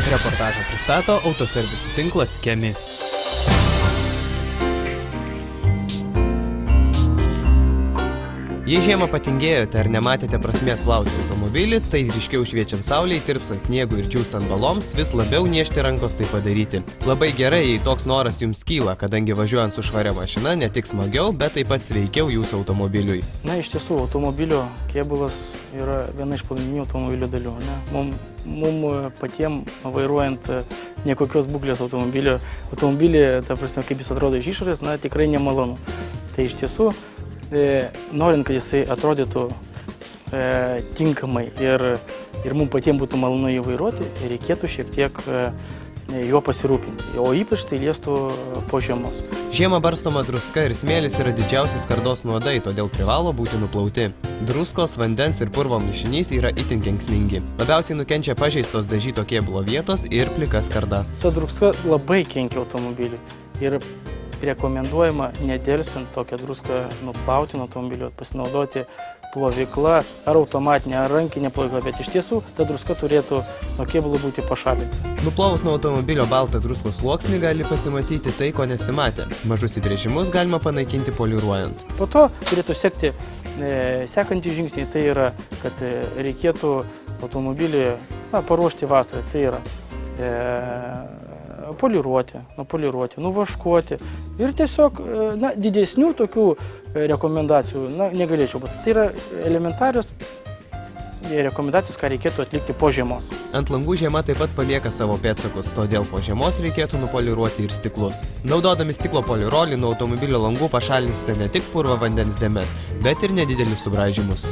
Reportažą pristato autoservisų tinklas Kemi. Jei žiemą patingėjote ar nematėte prasmės plauti automobilį, tai ryškiau šviečiant saulei, tirpstant sniegui ir džiūstant baloms, vis labiau niežti rankos tai padaryti. Labai gerai, jei toks noras jums kyla, kadangi važiuojant su švaria mašina ne tik smagiau, bet taip pat sveikiau jūsų automobiliui. Na, iš tiesų, automobilio kėbulas yra viena iš pagrindinių automobilio dalių. Mums patiems vairuojant nekokios būklės automobilį, ta prasme, kaip jis atrodo iš išorės, tikrai nemalonu. Tai iš tiesų, norint, kad jisai atrodytų tinkamai ir mums patiems būtų malonu jį vairuoti, reikėtų šiek tiek juo pasirūpinti, o ypač tai liestų po žiemos. Žiemą barstoma druska ir smėlis yra didžiausi skardos nuodai, todėl privalo būti nuplauti. Druskos, vandens ir purvo mišinys yra itin kenksmingi. Labiausiai nukenčia pažeistos dažyto kėbulo vietos ir plika skarda. Ta druska labai kenkia automobiliui ir rekomenduojama nedelsiant tokią druską nuplauti nuo automobilio, pasinaudoti plovykla ar automatinė, ar rankinė plovykla, bet iš tiesų ta druska turėtų nuo kėbulo būti pašalinta. Nuplovus nuo automobilio baltą druskos sluoksnį gali pasimatyti tai, ko nesimatė. Mažus įbrėžimus galima panaikinti poliruojant. Po to turėtų sekti sekantys žingsniai, tai yra, kad reikėtų automobilį paruošti vasarai, tai yra poliruoti, nuvaškuoti ir tiesiog didesnių tokių rekomendacijų negalėčiau pasakyti. Tai yra elementarios rekomendacijos, ką reikėtų atlikti po žiemos. Ant langų žiema taip pat palieka savo pėdsakus, todėl po žiemos reikėtų nupoliruoti ir stiklus. Naudodami stiklo polirolį nuo automobilio langų pašalinsite ne tik purvo vandens dėmes, bet ir nedidelius subraižymus.